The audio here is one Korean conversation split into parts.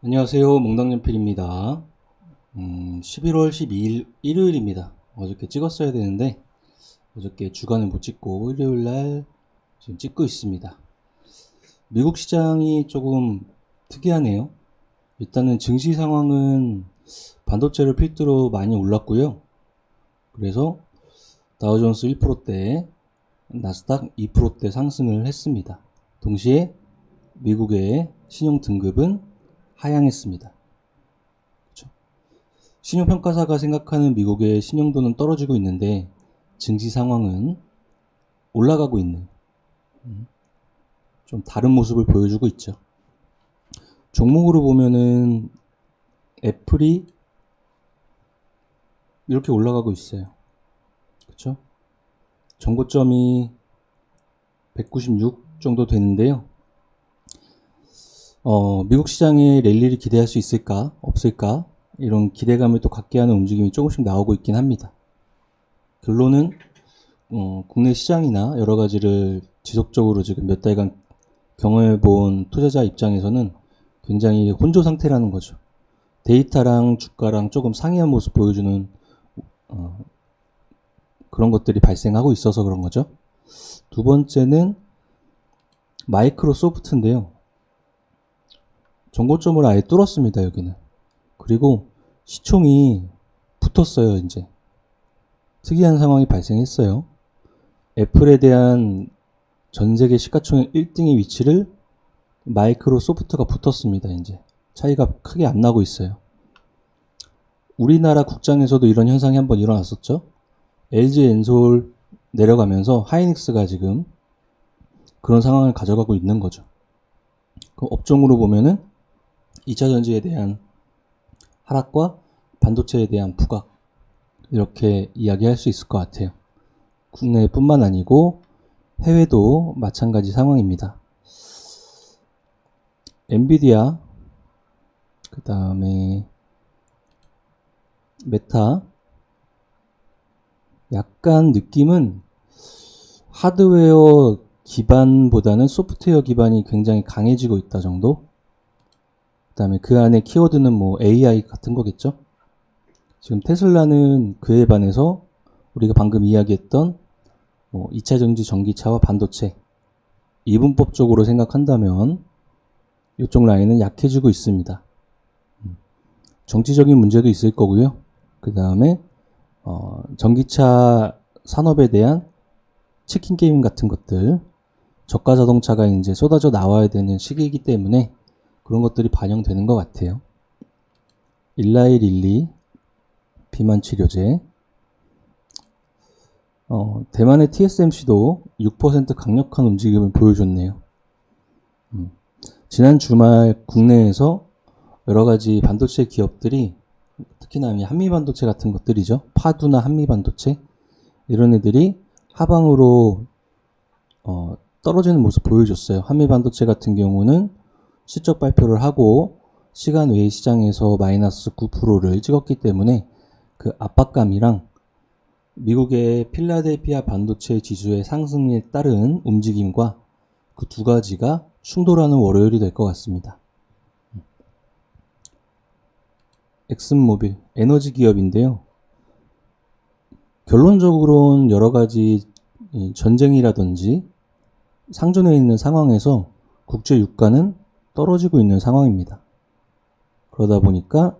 안녕하세요. 몽당연필입니다. 11월 12일 일요일입니다. 어저께 찍었어야 되는데 어저께 주간을 못 찍고 일요일날 지금 찍고 있습니다. 미국 시장이 조금 특이하네요. 일단은 증시 상황은 반도체를 필두로 많이 올랐고요. 그래서 다우존스 1%대, 나스닥 2%대 상승을 했습니다. 동시에 미국의 신용 등급은 하향했습니다. 그렇죠? 신용평가사가 생각하는 미국의 신용도는 떨어지고 있는데 증시 상황은 올라가고 있는 좀 다른 모습을 보여주고 있죠. 종목으로 보면은 애플이 이렇게 올라가고 있어요. 그렇죠? 전고점이 196 정도 되는데요. 미국 시장에 랠리를 기대할 수 있을까? 없을까? 이런 기대감을 또 갖게 하는 움직임이 조금씩 나오고 있긴 합니다. 결론은 국내 시장이나 여러 가지를 지속적으로 지금 몇 달간 경험해 본 투자자 입장에서는 굉장히 혼조 상태라는 거죠. 데이터랑 주가랑 조금 상이한 모습 보여주는 그런 것들이 발생하고 있어서 그런 거죠. 두 번째는 마이크로소프트인데요. 전고점을 아예 뚫었습니다, 여기는. 그리고 시총이 붙었어요, 이제. 특이한 상황이 발생했어요. 애플에 대한 전 세계 시가총액 1등의 위치를 마이크로소프트가 붙었습니다, 이제. 차이가 크게 안 나고 있어요. 우리나라 국장에서도 이런 현상이 한번 일어났었죠. LG 엔솔 내려가면서 하이닉스가 지금 그런 상황을 가져가고 있는 거죠. 그 업종으로 보면은 2차 전지에 대한 하락과 반도체에 대한 부각, 이렇게 이야기할 수 있을 것 같아요. 국내뿐만 아니고 해외도 마찬가지 상황입니다. 엔비디아, 그 다음에 메타, 약간 느낌은 하드웨어 기반보다는 소프트웨어 기반이 굉장히 강해지고 있다 정도? 그 다음에 그 안에 키워드는 뭐 AI 같은 거겠죠? 지금 테슬라는 그에 반해서 우리가 방금 이야기했던 뭐 2차 전지 전기차와 반도체, 이분법적으로 생각한다면 이쪽 라인은 약해지고 있습니다. 정치적인 문제도 있을 거고요. 그 다음에 전기차 산업에 대한 치킨 게임 같은 것들, 저가 자동차가 이제 쏟아져 나와야 되는 시기이기 때문에 그런 것들이 반영되는 것 같아요. 일라이릴리, 비만 치료제, 대만의 TSMC도 6% 강력한 움직임을 보여줬네요. 지난 주말 국내에서 여러 가지 반도체 기업들이, 특히나 한미반도체 같은 것들이죠. 파두나 한미반도체, 이런 애들이 하방으로 떨어지는 모습 보여줬어요. 한미반도체 같은 경우는 실적 발표를 하고 시간 외의 시장에서 마이너스 9%를 찍었기 때문에 그 압박감이랑 미국의 필라델피아 반도체 지수의 상승에 따른 움직임과 그 두 가지가 충돌하는 월요일이 될 것 같습니다. 엑슨모빌, 에너지 기업인데요. 결론적으로는 여러 가지 전쟁이라든지 상존해 있는 상황에서 국제 유가는 떨어지고 있는 상황입니다. 그러다 보니까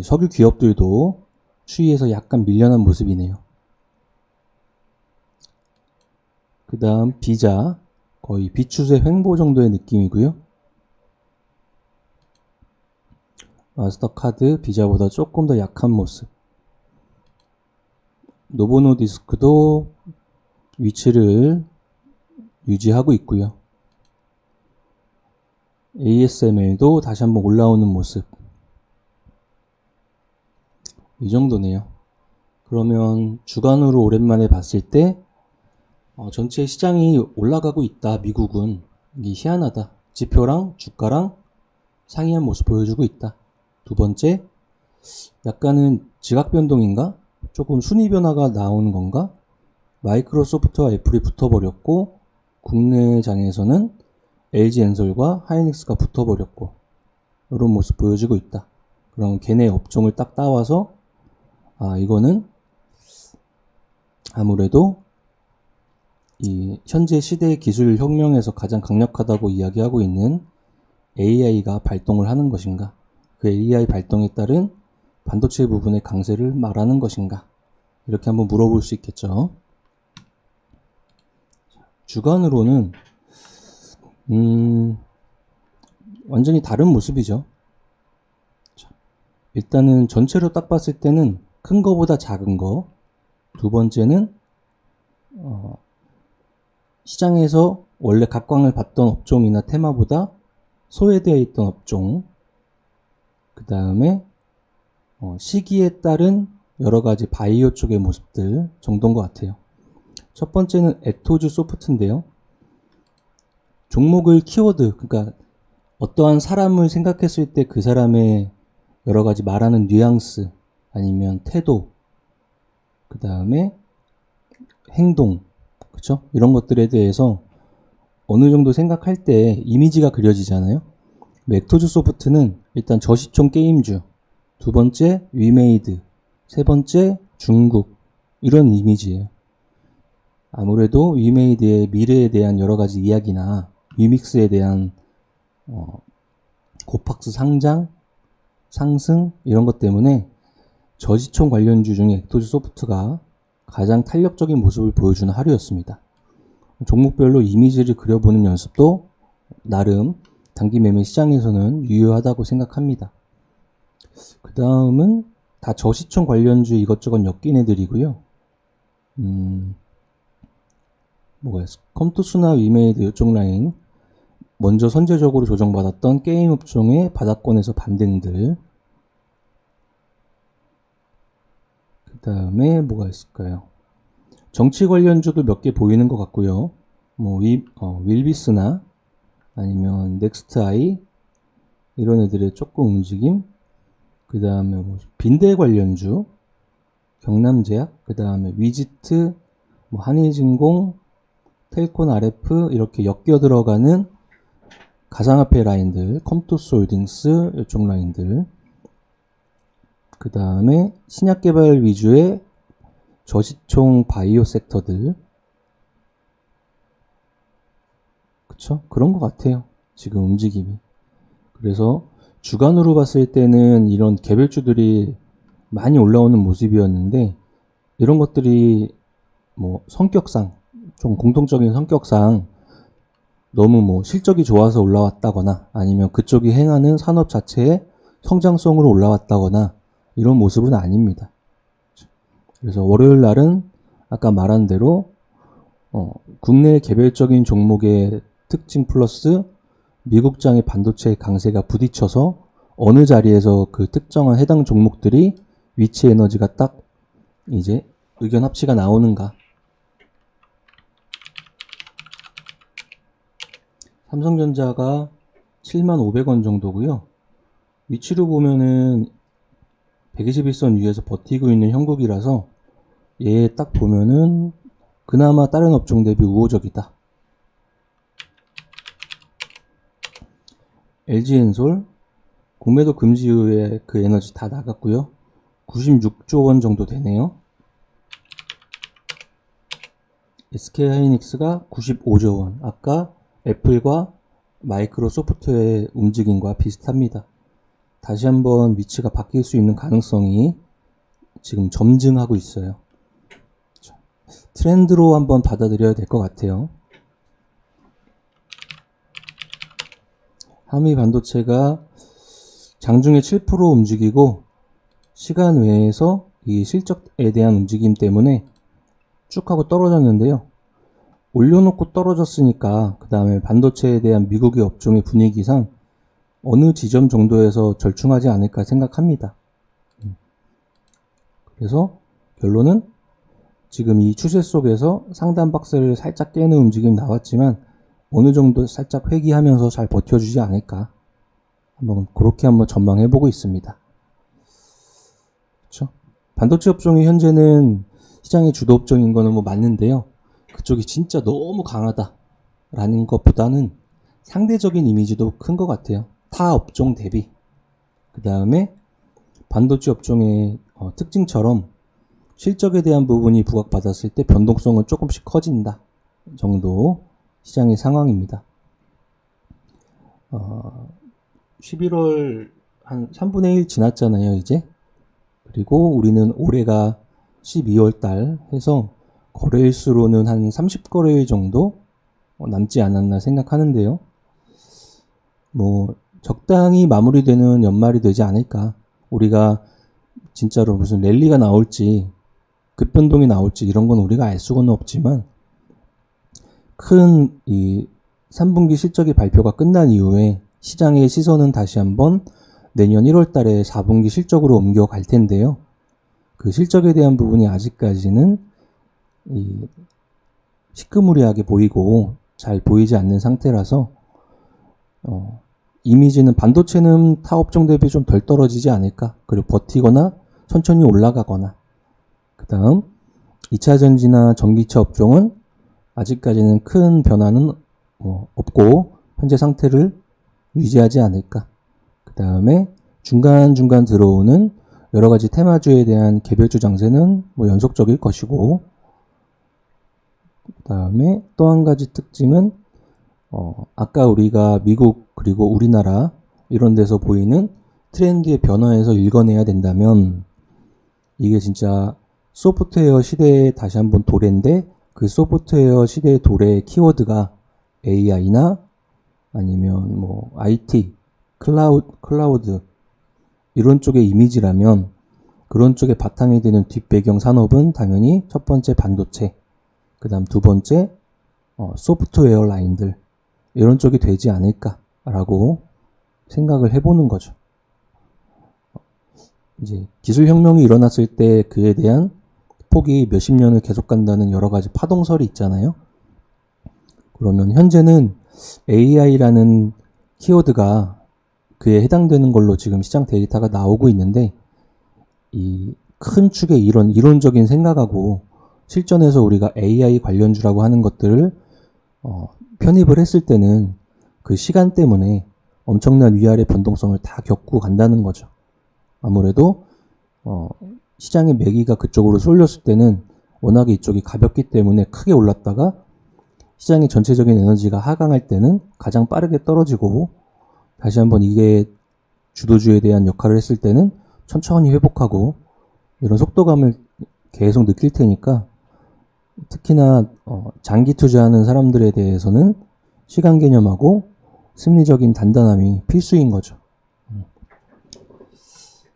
석유 기업들도 추이에서 약간 밀려난 모습이네요. 그 다음 비자, 거의 비추세 횡보 정도의 느낌이고요. 마스터카드, 비자보다 조금 더 약한 모습. 노보노디스크도 위치를 유지하고 있고요. ASML도 다시 한번 올라오는 모습. 이 정도네요. 그러면 주간으로 오랜만에 봤을 때 전체 시장이 올라가고 있다. 미국은 이게 희한하다. 지표랑 주가랑 상이한 모습 보여주고 있다. 두 번째, 약간은 지각 변동인가? 조금 순위 변화가 나오는 건가? 마이크로소프트와 애플이 붙어버렸고 국내 장에서는 LG 엔솔과 하이닉스가 붙어버렸고 이런 모습 보여지고 있다. 그럼 걔네 업종을 딱 따와서 이거는 아무래도 이 현재 시대의 기술 혁명에서 가장 강력하다고 이야기하고 있는 AI가 발동을 하는 것인가, 그 AI 발동에 따른 반도체 부분의 강세를 말하는 것인가, 이렇게 한번 물어볼 수 있겠죠. 주간으로는 완전히 다른 모습이죠. 일단은 전체로 딱 봤을 때는 큰 거보다 작은 거, 두 번째는 시장에서 원래 각광을 받던 업종이나 테마보다 소외되어 있던 업종, 그 다음에 시기에 따른 여러 가지 바이오 쪽의 모습들 정도인 것 같아요. 첫 번째는 에토즈 소프트인데요. 종목을 키워드, 그러니까 어떠한 사람을 생각했을 때 그 사람의 여러 가지 말하는 뉘앙스, 아니면 태도, 그 다음에 행동, 그쵸? 이런 것들에 대해서 어느 정도 생각할 때 이미지가 그려지잖아요. 에토즈 소프트는 일단 저시총 게임주, 두 번째 위메이드, 세 번째 중국, 이런 이미지예요. 아무래도 위메이드의 미래에 대한 여러 가지 이야기나 위믹스에 대한 고팍스 상장, 상승, 이런 것 때문에 저지총 관련주 중에 에토즈 소프트가 가장 탄력적인 모습을 보여주는 하루였습니다. 종목별로 이미지를 그려보는 연습도 나름 단기 매매 시장에서는 유효하다고 생각합니다. 그 다음은 다 저시총 관련주 이것저것 엮인 애들이고요. 뭐가 있어? 컴투스나 위메이드 이쪽 라인, 먼저 선제적으로 조정받았던 게임 업종의 바닥권에서 반등들, 그 다음에 뭐가 있을까요? 정치 관련주도 몇 개 보이는 것 같고요. 뭐 윌비스나 아니면 넥스트아이, 이런 애들의 조금 움직임, 그 다음에 뭐 빈대 관련주, 경남제약, 그 다음에 위지트, 뭐 한일진공, 텔콘 RF, 이렇게 엮여 들어가는 가상화폐 라인들, 컴투스 홀딩스 이쪽 라인들, 그 다음에 신약 개발 위주의 저시총 바이오 섹터들, 그쵸? 그런 것 같아요. 지금 움직임이. 그래서 주간으로 봤을 때는 이런 개별주들이 많이 올라오는 모습이었는데, 이런 것들이 뭐 성격상, 좀 공통적인 성격상 너무 뭐 실적이 좋아서 올라왔다거나 아니면 그쪽이 행하는 산업 자체의 성장성으로 올라왔다거나 이런 모습은 아닙니다. 그래서 월요일 날은 아까 말한 대로 국내 개별적인 종목의 특징 플러스 미국장의 반도체 강세가 부딪혀서 어느 자리에서 그 특정한 해당 종목들이 위치 에너지가 딱 이제 의견 합치가 나오는가. 삼성전자가 75,000원 정도고요. 위치로 보면은 121선 위에서 버티고 있는 형국이라서 얘 딱 보면은 그나마 다른 업종 대비 우호적이다. LG엔솔 공매도 금지 이후에 그 에너지 다 나갔고요. 96조 원 정도 되네요. SK하이닉스가 95조 원. 아까 애플과 마이크로소프트의 움직임과 비슷합니다. 다시 한번 위치가 바뀔 수 있는 가능성이 지금 점증하고 있어요. 트렌드로 한번 받아들여야 될 것 같아요. 한미 반도체가 장중에 7% 움직이고 시간 외에서 이 실적에 대한 움직임 때문에 쭉 하고 떨어졌는데요. 올려놓고 떨어졌으니까 그 다음에 반도체에 대한 미국의 업종의 분위기상 어느 지점 정도에서 절충하지 않을까 생각합니다. 그래서 결론은 지금 이 추세 속에서 상단 박스를 살짝 깨는 움직임 나왔지만 어느 정도 살짝 회귀하면서 잘 버텨주지 않을까, 그렇게 한번 전망해보고 있습니다. 그렇죠? 반도체 업종이 현재는 시장의 주도 업종인 거는 뭐 맞는데요. 그쪽이 진짜 너무 강하다라는 것보다는 상대적인 이미지도 큰 것 같아요. 타 업종 대비. 그 다음에 반도체 업종의 특징처럼 실적에 대한 부분이 부각받았을 때 변동성은 조금씩 커진다 정도 시장의 상황입니다. 11월 한 3분의 1 지났잖아요, 이제. 그리고 우리는 올해가 12월 달 해서 거래일수로는 한 30거래일 정도 남지 않았나 생각하는데요. 뭐 적당히 마무리되는 연말이 되지 않을까. 우리가 진짜로 무슨 랠리가 나올지 급변동이 나올지 이런 건 우리가 알 수는 없지만 큰 이 3분기 실적이 발표가 끝난 이후에 시장의 시선은 다시 한번 내년 1월 달에 4분기 실적으로 옮겨갈 텐데요. 그 실적에 대한 부분이 아직까지는 시커무리하게 보이고 잘 보이지 않는 상태라서 이미지는 반도체는 타 업종 대비 좀 덜 떨어지지 않을까. 그리고 버티거나 천천히 올라가거나. 그 다음 2차 전지나 전기차 업종은 아직까지는 큰 변화는 없고 현재 상태를 유지하지 않을까. 그 다음에 중간중간 들어오는 여러가지 테마주에 대한 개별주 장세는 연속적일 것이고, 그 다음에 또 한 가지 특징은 아까 우리가 미국 그리고 우리나라 이런 데서 보이는 트렌드의 변화에서 읽어내야 된다면 이게 진짜 소프트웨어 시대의 다시 한번 도래인데 그 소프트웨어 시대의 도래의 키워드가 AI나 아니면 IT, 클라우드 이런 쪽의 이미지라면 그런 쪽에 바탕이 되는 뒷배경 산업은 당연히 첫 번째 반도체, 그 다음 두 번째 소프트웨어 라인들 이런 쪽이 되지 않을까라고 생각을 해보는 거죠. 이제 기술혁명이 일어났을 때 그에 대한 폭이 몇십 년을 계속 간다는 여러 가지 파동설이 있잖아요. 그러면 현재는 AI라는 키워드가 그에 해당되는 걸로 지금 시장 데이터가 나오고 있는데 이 큰 축의 이론적인 생각하고 실전에서 우리가 AI 관련주라고 하는 것들을 편입을 했을 때는 그 시간 때문에 엄청난 위아래 변동성을 다 겪고 간다는 거죠. 아무래도 시장의 매기가 그쪽으로 쏠렸을 때는 워낙에 이쪽이 가볍기 때문에 크게 올랐다가 시장의 전체적인 에너지가 하강할 때는 가장 빠르게 떨어지고 다시 한번 이게 주도주에 대한 역할을 했을 때는 천천히 회복하고 이런 속도감을 계속 느낄 테니까 특히나 장기 투자하는 사람들에 대해서는 시간 개념하고 심리적인 단단함이 필수인 거죠.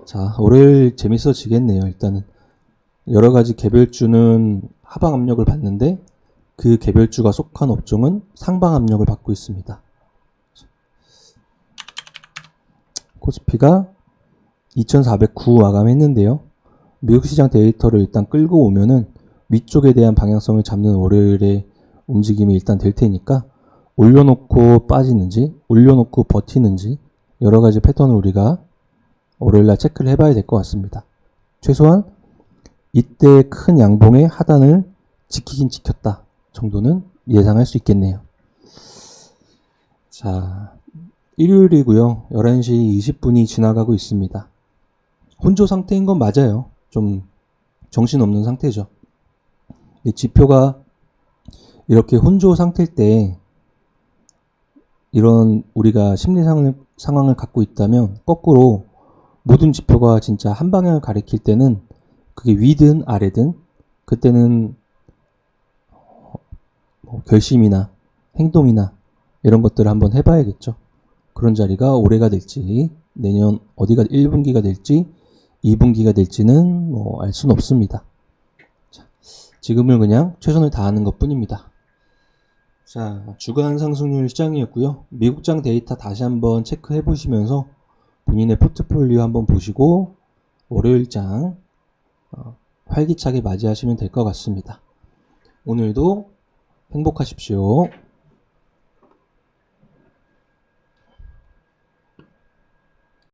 자, 월요일 재밌어지겠네요. 일단은 여러 가지 개별주는 하방 압력을 받는데 그 개별주가 속한 업종은 상방 압력을 받고 있습니다. 코스피가 2409 마감했는데요. 미국 시장 데이터를 일단 끌고 오면은 위쪽에 대한 방향성을 잡는 월요일의 움직임이 일단 될 테니까 올려놓고 빠지는지 올려놓고 버티는지 여러 가지 패턴을 우리가 월요일날 체크를 해봐야 될 것 같습니다. 최소한 이때 큰 양봉의 하단을 지키긴 지켰다 정도는 예상할 수 있겠네요. 자, 일요일이고요. 11시 20분이 지나가고 있습니다. 혼조 상태인 건 맞아요. 좀 정신없는 상태죠. 지표가 이렇게 혼조 상태일 때 이런 우리가 심리 상황을 갖고 있다면 거꾸로 모든 지표가 진짜 한 방향을 가리킬 때는 그게 위든 아래든 그때는 결심이나 행동이나 이런 것들을 한번 해봐야겠죠. 그런 자리가 올해가 될지 내년 어디가 1분기가 될지 2분기가 될지는 알 수는 없습니다. 자, 지금은 그냥 최선을 다하는 것 뿐입니다. 자, 주간 상승률 시장이었고요. 미국장 데이터 다시 한번 체크해 보시면서 본인의 포트폴리오 한번 보시고 월요일장 활기차게 맞이하시면 될 것 같습니다. 오늘도 행복하십시오.